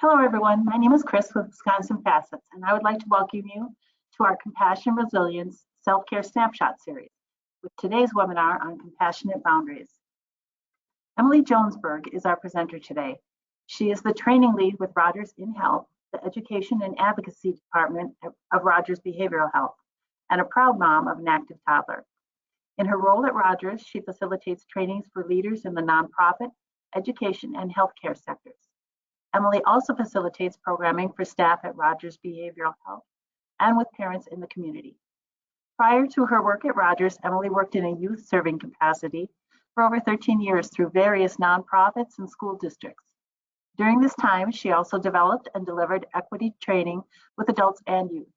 Hello, everyone. My name is Chris with Wisconsin Facets, and I would like to welcome you to our Compassion Resilience Self-Care Snapshot series with today's webinar on compassionate boundaries. Emily Jonesberg is our presenter today. She is the training lead with Rogers in Health, the Education and Advocacy Department of Rogers Behavioral Health, and a proud mom of an active toddler. In her role at Rogers, she facilitates trainings for leaders in the nonprofit, education, and healthcare sectors. Emily also facilitates programming for staff at Rogers Behavioral Health and with parents in the community. Prior to her work at Rogers, Emily worked in a youth serving capacity for over 13 years through various nonprofits and school districts. During this time, she also developed and delivered equity training with adults and youth.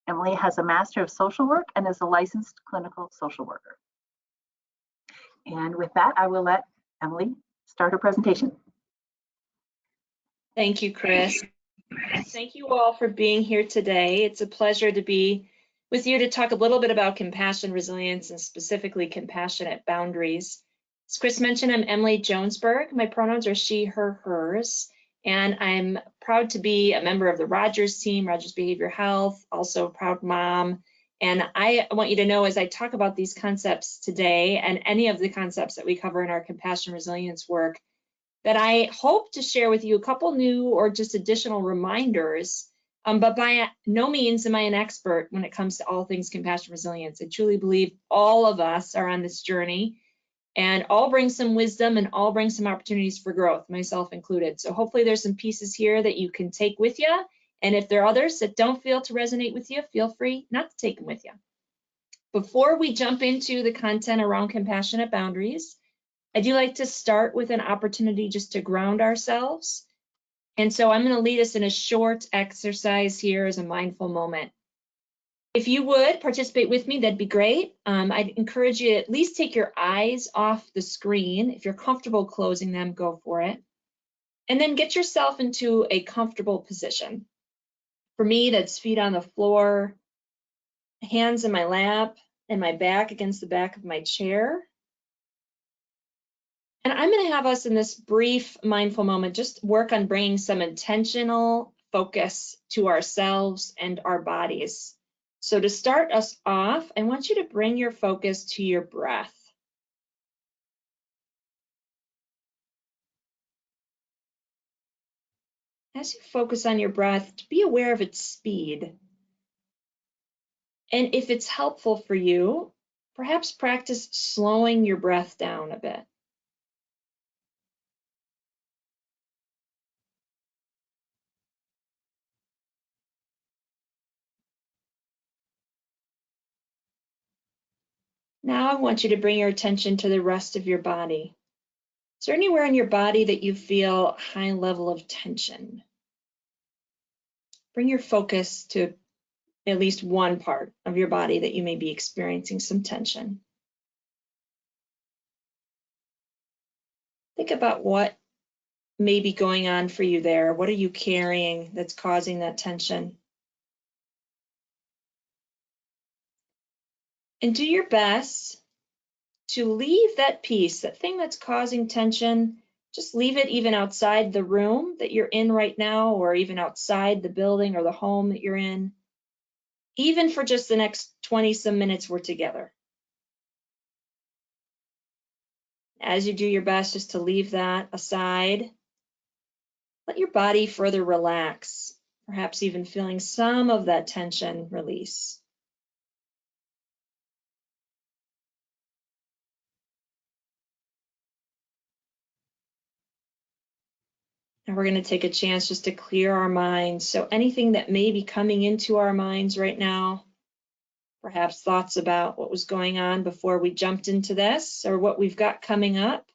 Emily has a Master of Social Work and is a licensed clinical social worker. And with that, I will let Emily start her presentation. Thank you, Chris. Thank you all for being here today. It's a pleasure to be with you to talk a little bit about compassion, resilience, and specifically compassionate boundaries. As Chris mentioned, I'm Emily Jonesberg. My pronouns are she, her, hers, and I'm proud to be a member of the Rogers team, Rogers Behavior Health, also a proud mom. And I want you to know as I talk about these concepts today and any of the concepts that we cover in our compassion resilience work, that I hope to share with you a couple new or just additional reminders, but by no means am I an expert when it comes to all things compassion resilience. I truly believe all of us are on this journey and all bring some wisdom and all bring some opportunities for growth, myself included. So hopefully there's some pieces here that you can take with you. And if there are others that don't feel to resonate with you, feel free not to take them with you. Before we jump into the content around compassionate boundaries, I do like to start with an opportunity just to ground ourselves. And so I'm going to lead us in a short exercise here as a mindful moment. If you would participate with me, that'd be great. I'd encourage you to at least take your eyes off the screen. If you're comfortable closing them, go for it. And then get yourself into a comfortable position. For me, that's feet on the floor, hands in my lap, and my back against the back of my chair. And I'm going to have us in this brief mindful moment just work on bringing some intentional focus to ourselves and our bodies. So to start us off, I want you to bring your focus to your breath. As you focus on your breath, be aware of its speed. And if it's helpful for you, perhaps practice slowing your breath down a bit. Now I want you to bring your attention to the rest of your body. Is there anywhere in your body that you feel a high level of tension? Bring your focus to at least one part of your body that you may be experiencing some tension. Think about what may be going on for you there. What are you carrying that's causing that tension? And do your best to leave that piece, that thing that's causing tension, just leave it even outside the room that you're in right now, or even outside the building or the home that you're in, even for just the next 20 some minutes we're together. As you do your best just to leave that aside, let your body further relax, perhaps even feeling some of that tension release. And we're going to take a chance just to clear our minds. So anything that may be coming into our minds right now, perhaps thoughts about what was going on before we jumped into this or what we've got coming up,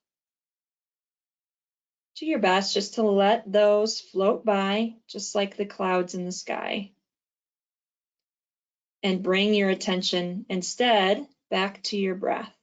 do your best just to let those float by, just like the clouds in the sky. And bring your attention instead back to your breath.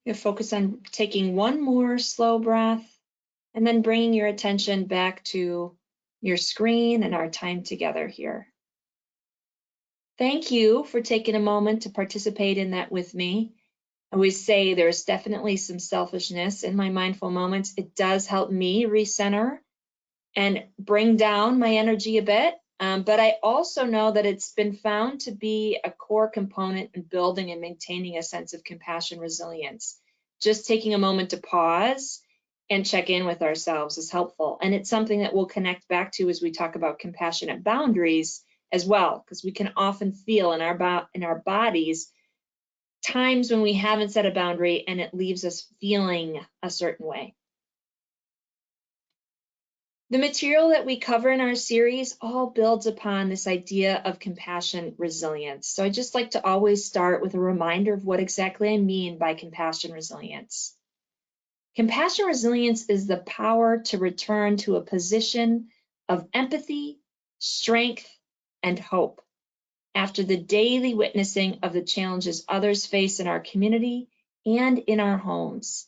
You focus on taking one more slow breath and then bringing your attention back to your screen and our time together here. Thank you for taking a moment to participate in that with me. I always say there's definitely some selfishness in my mindful moments. It does help me recenter and bring down my energy a bit. But I also know that it's been found to be a core component in building and maintaining a sense of compassion resilience. Just taking a moment to pause and check in with ourselves is helpful. And it's something that we'll connect back to as we talk about compassionate boundaries as well, because we can often feel in our bodies times when we haven't set a boundary and it leaves us feeling a certain way. The material that we cover in our series all builds upon this idea of compassion resilience. So I just like to always start with a reminder of what exactly I mean by compassion resilience. Compassion resilience is the power to return to a position of empathy, strength, and hope after the daily witnessing of the challenges others face in our community and in our homes.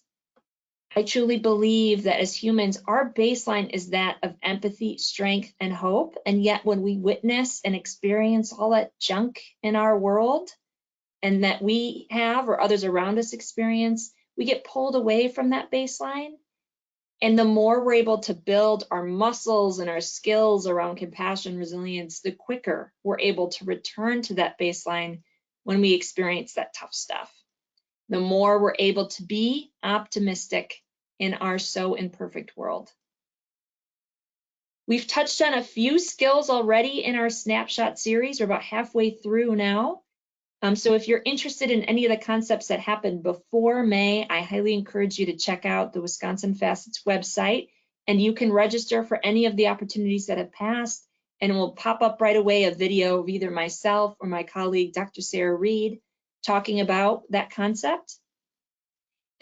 I truly believe that as humans, our baseline is that of empathy, strength, and hope. And yet when we witness and experience all that junk in our world and that we have or others around us experience, we get pulled away from that baseline. And the more we're able to build our muscles and our skills around compassion resilience, the quicker we're able to return to that baseline when we experience that tough stuff. The more we're able to be optimistic in our so imperfect world. We've touched on a few skills already in our Snapshot series. We're about halfway through now. So if you're interested in any of the concepts that happened before May, I highly encourage you to check out the Wisconsin Facets website, and you can register for any of the opportunities that have passed, and it will pop up right away a video of either myself or my colleague, Dr. Sarah Reed, talking about that concept.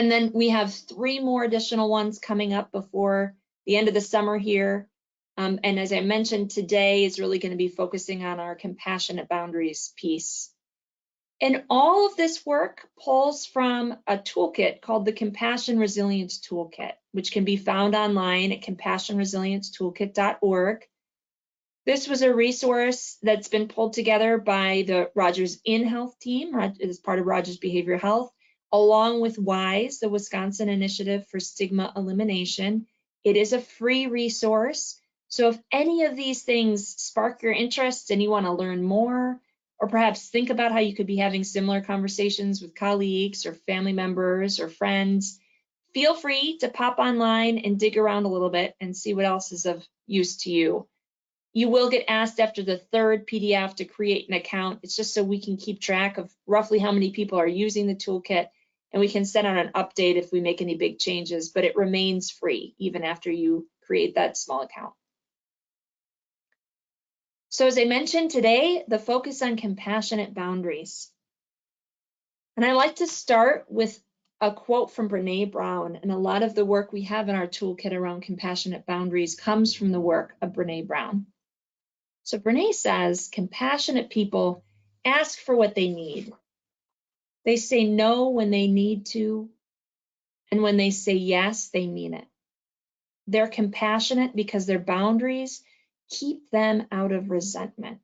And then we have 3 more additional ones coming up before the end of the summer here. And as I mentioned, today is really going to be focusing on our compassionate boundaries piece. And all of this work pulls from a toolkit called the Compassion Resilience Toolkit, which can be found online at compassionresiliencetoolkit.org. This was a resource that's been pulled together by the Rogers InHealth team as part of Rogers Behavioral Health, along with WISE, the Wisconsin Initiative for Stigma Elimination. It is a free resource. So if any of these things spark your interest and you want to learn more, or perhaps think about how you could be having similar conversations with colleagues or family members or friends, feel free to pop online and dig around a little bit and see what else is of use to you. You will get asked after the 3rd PDF to create an account. It's just so we can keep track of roughly how many people are using the toolkit, and we can send out an update if we make any big changes, but it remains free even after you create that small account. So as I mentioned today, the focus on compassionate boundaries. And I like to start with a quote from Brené Brown, and a lot of the work we have in our toolkit around compassionate boundaries comes from the work of Brené Brown. So Brené says, compassionate people ask for what they need. They say no when they need to, and when they say yes, they mean it. They're compassionate because their boundaries keep them out of resentment.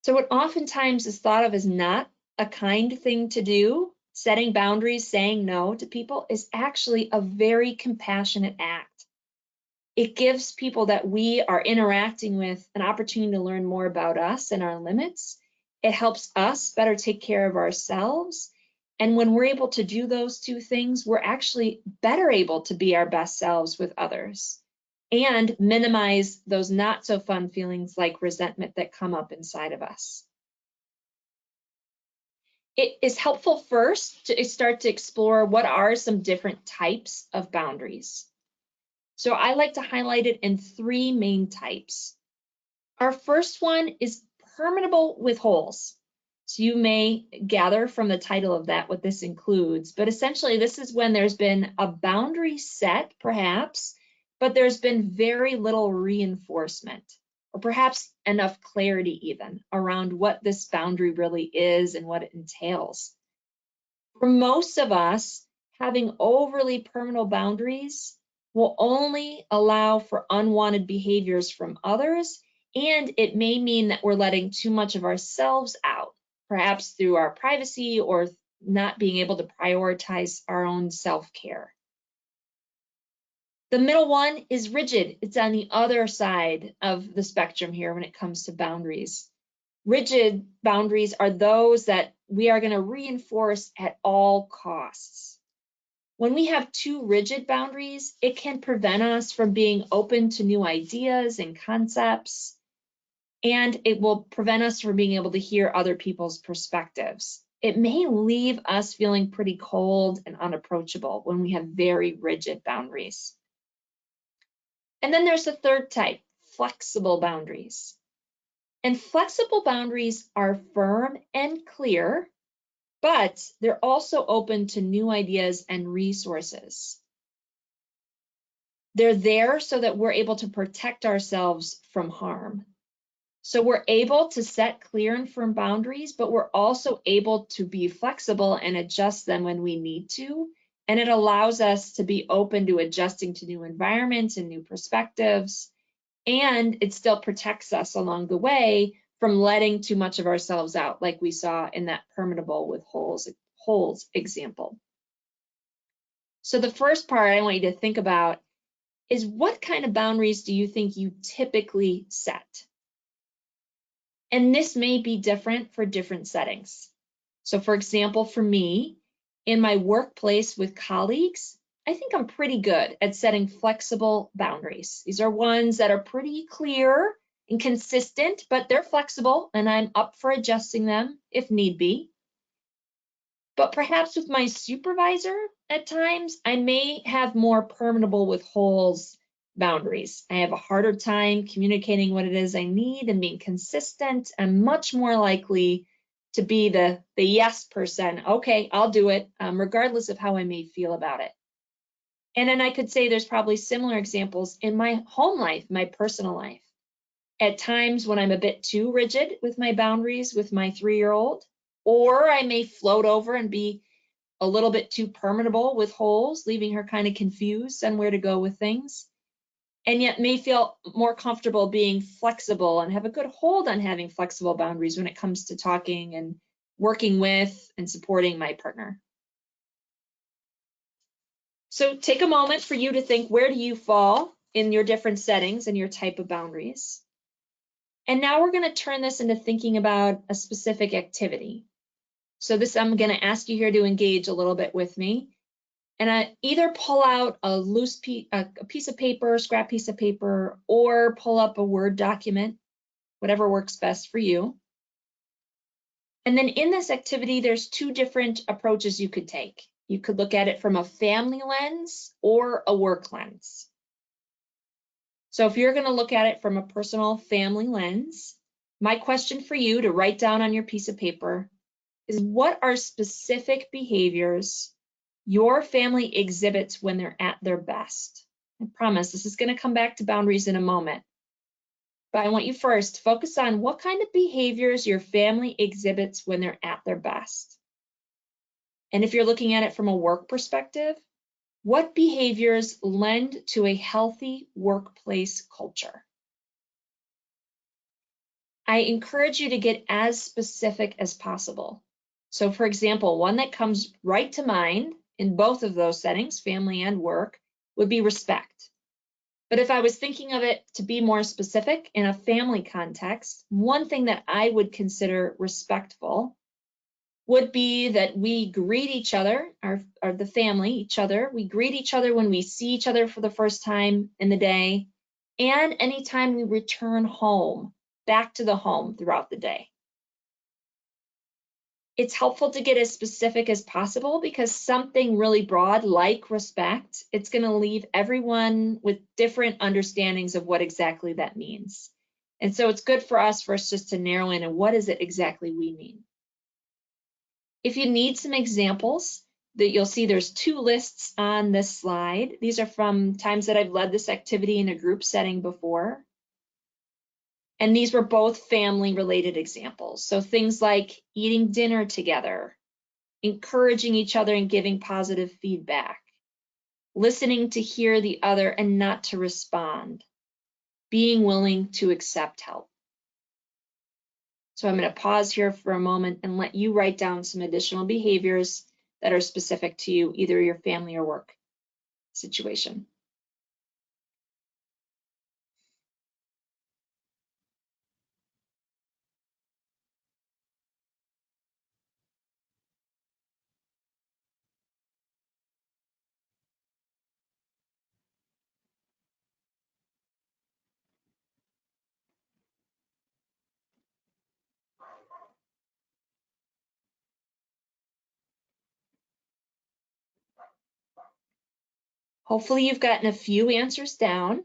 So what oftentimes is thought of as not a kind thing to do, setting boundaries, saying no to people, is actually a very compassionate act. It gives people that we are interacting with an opportunity to learn more about us and our limits. It helps us better take care of ourselves. And when we're able to do those 2 things, we're actually better able to be our best selves with others and minimize those not so fun feelings like resentment that come up inside of us. It is helpful first to start to explore what are some different types of boundaries. So I like to highlight it in 3 main types. Our first one is permeable with holes. So you may gather from the title of that what this includes, but essentially this is when there's been a boundary set, perhaps, but there's been very little reinforcement, or perhaps enough clarity even around what this boundary really is and what it entails. For most of us, having overly permeable boundaries will only allow for unwanted behaviors from others, and it may mean that we're letting too much of ourselves out, perhaps through our privacy or not being able to prioritize our own self-care. The middle one is rigid. It's on the other side of the spectrum here when it comes to boundaries. Rigid boundaries are those that we are going to reinforce at all costs. When we have too rigid boundaries, it can prevent us from being open to new ideas and concepts, and it will prevent us from being able to hear other people's perspectives. It may leave us feeling pretty cold and unapproachable when we have very rigid boundaries. And then there's the third type, flexible boundaries. And flexible boundaries are firm and clear, but they're also open to new ideas and resources. They're there so that we're able to protect ourselves from harm. So we're able to set clear and firm boundaries, but we're also able to be flexible and adjust them when we need to. And it allows us to be open to adjusting to new environments and new perspectives. And it still protects us along the way from letting too much of ourselves out, like we saw in that permeable with holes example. So the first part I want you to think about is, what kind of boundaries do you think you typically set? And this may be different for different settings. So for example, for me, in my workplace with colleagues, I think I'm pretty good at setting flexible boundaries. These are ones that are pretty clear and consistent, but they're flexible and I'm up for adjusting them if need be. But perhaps with my supervisor at times, I may have more permeable with holes boundaries. I have a harder time communicating what it is I need and being consistent. I'm much more likely to be the yes person. Okay, I'll do it, regardless of how I may feel about it. And then I could say there's probably similar examples in my home life, my personal life. At times when I'm a bit too rigid with my boundaries with my 3-year-old, or I may float over and be a little bit too permeable with holes, leaving her kind of confused on where to go with things, and yet may feel more comfortable being flexible and have a good hold on having flexible boundaries when it comes to talking and working with and supporting my partner. So take a moment for you to think, where do you fall in your different settings and your type of boundaries? And now we're going to turn this into thinking about a specific activity. So this, I'm going to ask you here to engage a little bit with me. And either pull out a loose a piece of paper, scrap piece of paper, or pull up a Word document, whatever works best for you. And then in this activity, there's 2 different approaches you could take. You could look at it from a family lens or a work lens. So if you're going to look at it from a personal family lens, my question for you to write down on your piece of paper is, what are specific behaviors your family exhibits when they're at their best? I promise this is going to come back to boundaries in a moment. But I want you first to focus on what kind of behaviors your family exhibits when they're at their best. And if you're looking at it from a work perspective, what behaviors lend to a healthy workplace culture? I encourage you to get as specific as possible. So for example, one that comes right to mind in both of those settings, family and work, would be respect. But if I was thinking of it to be more specific in a family context, one thing that I would consider respectful would be that we greet each other, or the family, each other. We greet each other when we see each other for the first time in the day, and anytime we return home, back to the home throughout the day. It's helpful to get as specific as possible, because something really broad like respect, it's going to leave everyone with different understandings of what exactly that means. And so it's good for us first just to narrow in on what is it exactly we mean. If you need some examples, that you'll see there's 2 lists on this slide. These are from times that I've led this activity in a group setting before. And these were both family related examples. So things like eating dinner together, encouraging each other and giving positive feedback, listening to hear the other and not to respond, being willing to accept help. So I'm going to pause here for a moment and let you write down some additional behaviors that are specific to you, either your family or work situation. Hopefully you've gotten a few answers down.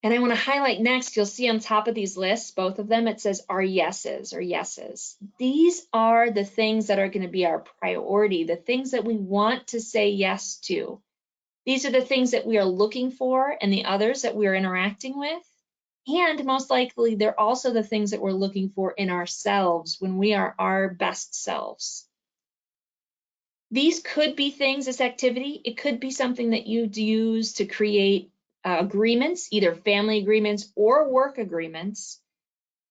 And I want to highlight next, you'll see on top of these lists, both of them, it says our yeses or yeses. These are the things that are going to be our priority, the things that we want to say yes to. These are the things that we are looking for and the others that we are interacting with. And most likely, they're also the things that we're looking for in ourselves when we are our best selves. These could be things, this activity, it could be something that you'd use to create agreements, either family agreements or work agreements,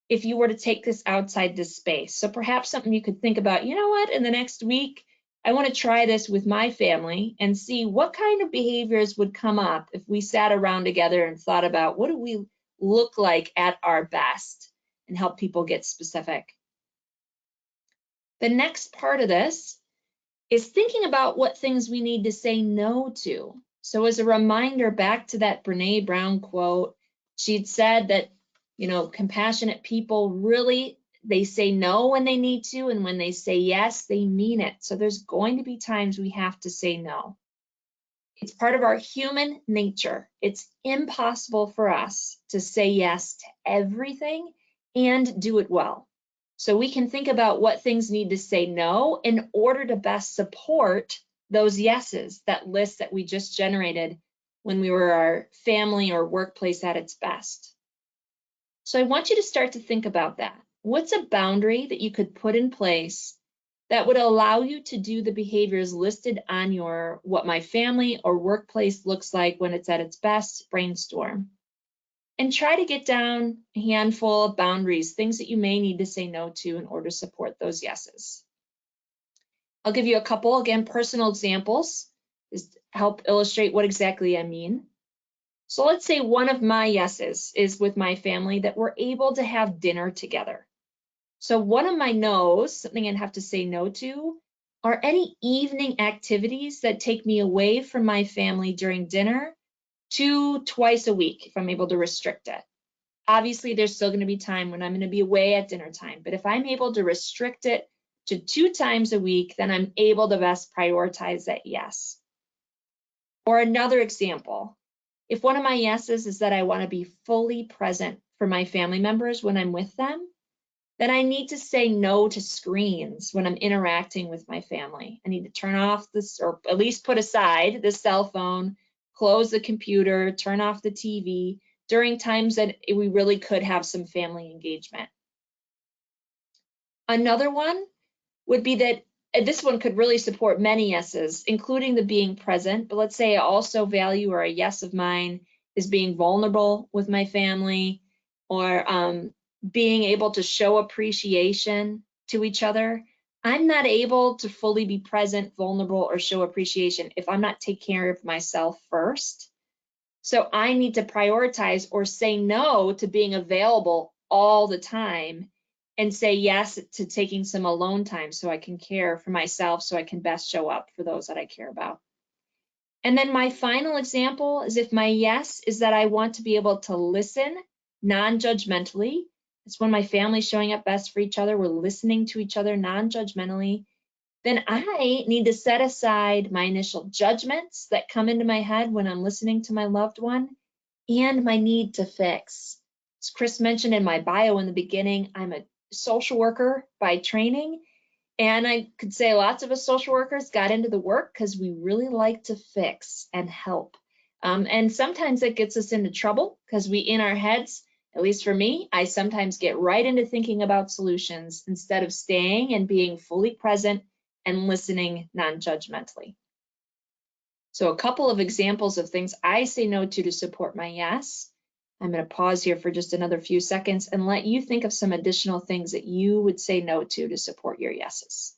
if you were to take this outside this space. So perhaps something you could think about, you know what, in the next week, I want to try this with my family and see what kind of behaviors would come up if we sat around together and thought about what do we look like at our best and help people get specific. The next part of this is thinking about what things we need to say no to. So as a reminder, back to that Brene Brown quote, she'd said that, you know, compassionate people really, they say no when they need to, and when they say yes, they mean it. So there's going to be times we have to say no. It's part of our human nature. It's impossible for us to say yes to everything and do it well. So we can think about what things need to say no in order to best support those yeses, that list that we just generated when we were our family or workplace at its best. So I want you to start to think about that. What's a boundary that you could put in place that would allow you to do the behaviors listed on your what my family or workplace looks like when it's at its best brainstorm? And try to get down a handful of boundaries, things that you may need to say no to in order to support those yeses. I'll give you a couple, again, personal examples to help illustrate what exactly I mean. So let's say one of my yeses is with my family that we're able to have dinner together. So one of my no's, something I'd have to say no to, are any evening activities that take me away from my family during dinner twice a week, if I'm able to restrict it. Obviously, there's still going to be time when I'm going to be away at dinner time, but if I'm able to restrict it to 2 times a week, then I'm able to best prioritize that yes. Or another example, if one of my yeses is that I want to be fully present for my family members when I'm with them, then I need to say no to screens when I'm interacting with my family. I need to turn off this, or at least put aside the cell phone, close the computer, turn off the TV during times that we really could have some family engagement. Another one would be that this one could really support many yeses, including the being present. But let's say I also value, or a yes of mine is being vulnerable with my family, or being able to show appreciation to each other. I'm not able to fully be present, vulnerable, or show appreciation if I'm not taking care of myself first. So I need to prioritize or say no to being available all the time and say yes to taking some alone time so I can care for myself, so I can best show up for those that I care about. And then my final example is if my yes is that I want to be able to listen non-judgmentally. It's when my family's showing up best for each other, we're listening to each other non-judgmentally, then I need to set aside my initial judgments that come into my head when I'm listening to my loved one and my need to fix. As Chris mentioned in my bio in the beginning, I'm a social worker by training, and I could say lots of us social workers got into the work because we really like to fix and help. And sometimes it gets us into trouble because we, in our heads, at least for me, I sometimes get right into thinking about solutions instead of staying and being fully present and listening non-judgmentally. So a couple of examples of things I say no to support my yes. I'm going to pause here for just another few seconds and let you think of some additional things that you would say no to support your yeses.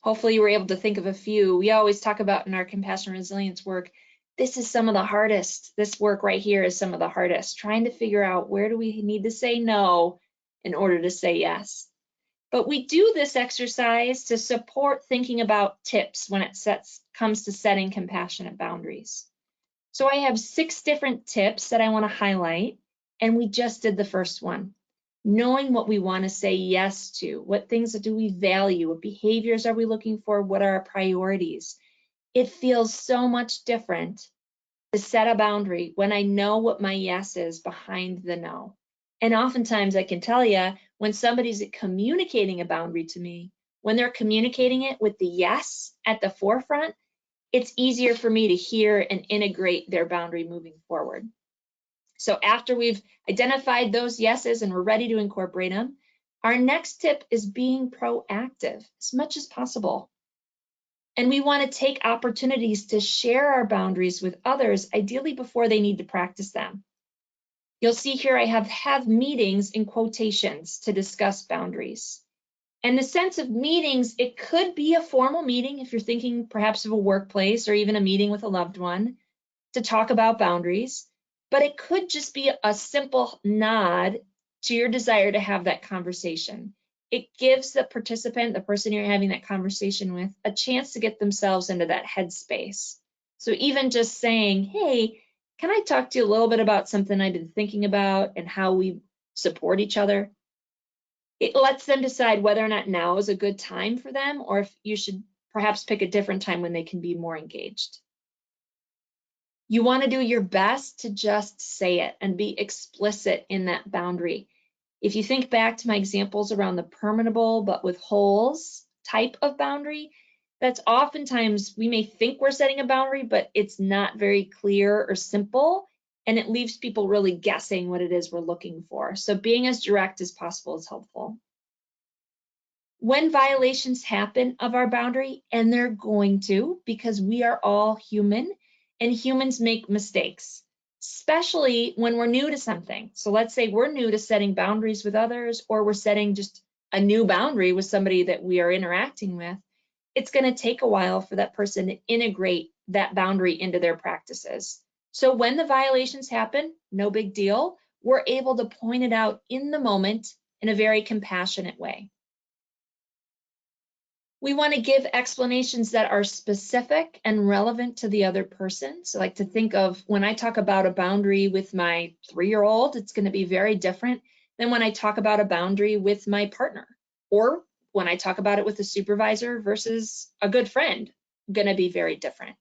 Hopefully you were able to think of a few. We always talk about in our compassion resilience work, this is some of the hardest. This work right here is some of the hardest, trying to figure out where do we need to say no in order to say yes. But we do this exercise to support thinking about tips when it comes to setting compassionate boundaries. So I have 6 different tips that I want to highlight, and we just did the first one. Knowing what we want to say yes to, what things do we value, what behaviors are we looking for, what are our priorities. It feels so much different to set a boundary when I know what my yes is behind the no. And oftentimes I can tell you when somebody's communicating a boundary to me, when they're communicating it with the yes at the forefront, it's easier for me to hear and integrate their boundary moving forward. So after we've identified those yeses and we're ready to incorporate them, our next tip is being proactive as much as possible. And we want to take opportunities to share our boundaries with others, ideally before they need to practice them. You'll see here I have meetings in quotations to discuss boundaries. And the sense of meetings, it could be a formal meeting if you're thinking perhaps of a workplace or even a meeting with a loved one to talk about boundaries, but it could just be a simple nod to your desire to have that conversation. It gives the participant, the person you're having that conversation with, a chance to get themselves into that headspace. So even just saying, hey, can I talk to you a little bit about something I've been thinking about and how we support each other? It lets them decide whether or not now is a good time for them, or if you should perhaps pick a different time when they can be more engaged. You want to do your best to just say it and be explicit in that boundary. If you think back to my examples around the permeable but with holes type of boundary, that's oftentimes we may think we're setting a boundary, but it's not very clear or simple, and it leaves people really guessing what it is we're looking for. So being as direct as possible is helpful. When violations happen of our boundary, and they're going to, because we are all human, and humans make mistakes, especially when we're new to something. So let's say we're new to setting boundaries with others, or we're setting just a new boundary with somebody that we are interacting with. It's going to take a while for that person to integrate that boundary into their practices. So when the violations happen, no big deal. We're able to point it out in the moment in a very compassionate way. We want to give explanations that are specific and relevant to the other person. So I like to think of when I talk about a boundary with my 3-year-old, it's going to be very different than when I talk about a boundary with my partner, or when I talk about it with a supervisor versus a good friend, going to be very different.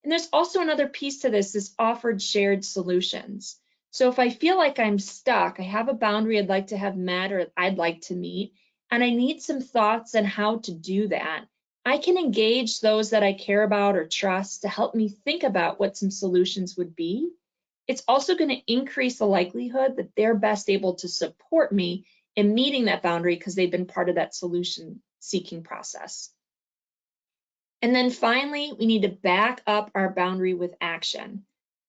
And there's also another piece to this is offered shared solutions. So if I feel like I'm stuck, I have a boundary I'd like to have met or I'd like to meet, and I need some thoughts on how to do that, I can engage those that I care about or trust to help me think about what some solutions would be. It's also going to increase the likelihood that they're best able to support me in meeting that boundary because they've been part of that solution seeking process. And then finally, we need to back up our boundary with action.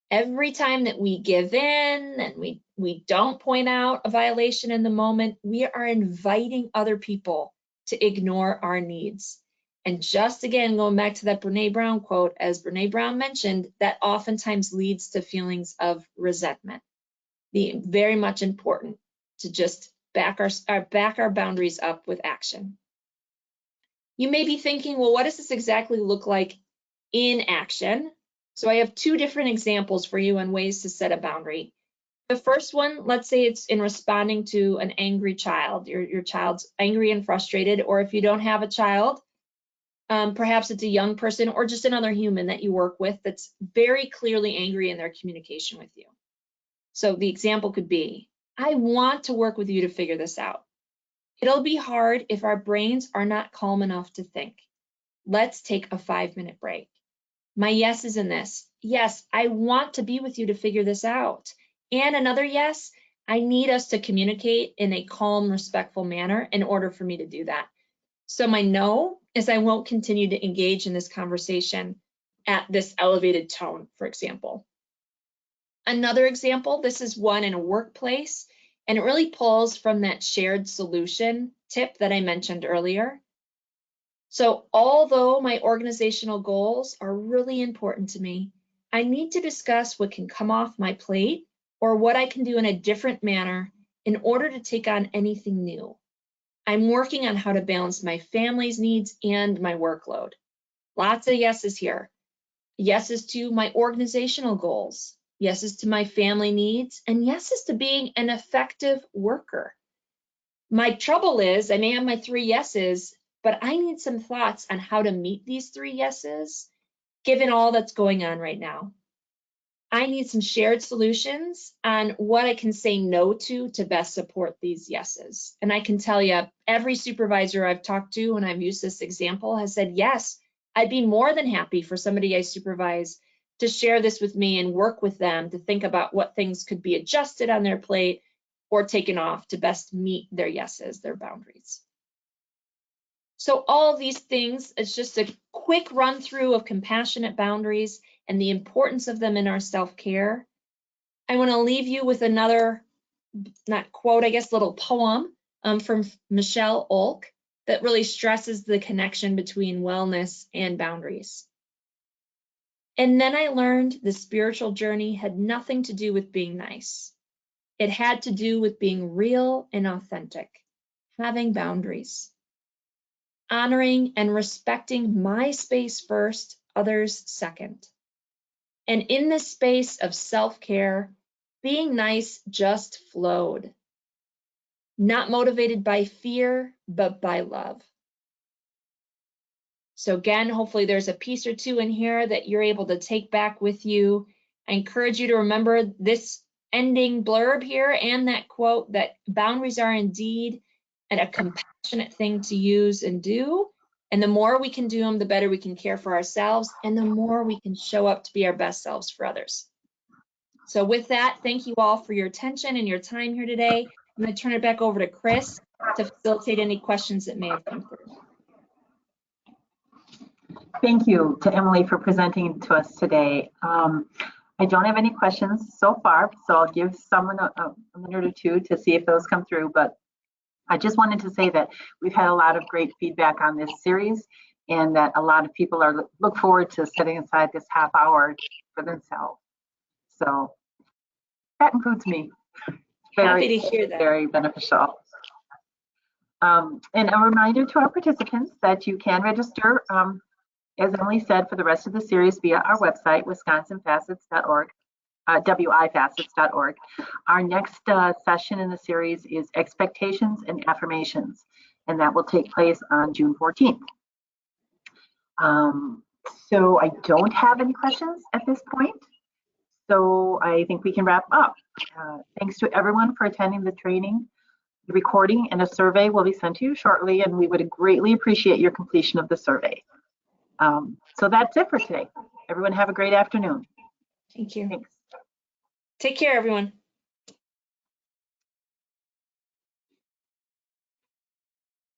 Every time that we give in and we don't point out a violation in the moment, we are inviting other people to ignore our needs. And just again, going back to that Brene Brown quote, as Brene Brown mentioned, that oftentimes leads to feelings of resentment. Very much important to just back our boundaries up with action. You may be thinking, well, what does this exactly look like in action? So I have 2 different examples for you on ways to set a boundary. The first one, let's say it's in responding to an angry child. Your child's angry and frustrated, or if you don't have a child, perhaps it's a young person or just another human that you work with that's very clearly angry in their communication with you. So the example could be, I want to work with you to figure this out. It'll be hard if our brains are not calm enough to think. Let's take a 5-minute break. My yes is in this. Yes, I want to be with you to figure this out. And another yes, I need us to communicate in a calm, respectful manner in order for me to do that. So my no is I won't continue to engage in this conversation at this elevated tone, for example. Another example, this is one in a workplace, and it really pulls from that shared solution tip that I mentioned earlier. So although my organizational goals are really important to me, I need to discuss what can come off my plate or what I can do in a different manner in order to take on anything new. I'm working on how to balance my family's needs and my workload. Lots of yeses here. Yeses to my organizational goals, yeses to my family needs, and yeses to being an effective worker. My trouble is I may have my 3 yeses, but I need some thoughts on how to meet these 3 yeses, given all that's going on right now. I need some shared solutions on what I can say no to best support these yeses. And I can tell you, every supervisor I've talked to when I've used this example has said, yes, I'd be more than happy for somebody I supervise to share this with me and work with them to think about what things could be adjusted on their plate or taken off to best meet their yeses, their boundaries. So all of these things, it's just a quick run through of compassionate boundaries and the importance of them in our self-care. I want to leave you with another, not quote, I guess, little poem from Michelle Olk that really stresses the connection between wellness and boundaries. And then I learned the spiritual journey had nothing to do with being nice. It had to do with being real and authentic, having boundaries, honoring and respecting my space first, others second. And in this space of self-care, being nice just flowed, not motivated by fear, but by love. So again, hopefully there's a piece or two in here that you're able to take back with you. I encourage you to remember this ending blurb here and that quote that boundaries are indeed a compassionate thing to use and do. And the more we can do them, the better we can care for ourselves and the more we can show up to be our best selves for others. So with that, thank you all for your attention and your time here today. I'm going to turn it back over to Chris to facilitate any questions that may have come through. Thank you to Emily for presenting to us today. I don't have any questions so far, so I'll give someone a minute or two to see if those come through. But I just wanted to say that we've had a lot of great feedback on this series and that a lot of people are look forward to setting aside this half hour for themselves. So that includes me. Happy to hear that. Very beneficial. And a reminder to our participants that you can register, as Emily said, for the rest of the series via our website, wisconsinfacets.org, wifacets.org. Our next session in the series is Expectations and Affirmations, and that will take place on June 14th. So I don't have any questions at this point. So I think we can wrap up. Thanks to everyone for attending the training. The recording and a survey will be sent to you shortly, and we would greatly appreciate your completion of the survey. So that's it for today. Everyone have a great afternoon. Thank you. Thanks. Take care, everyone.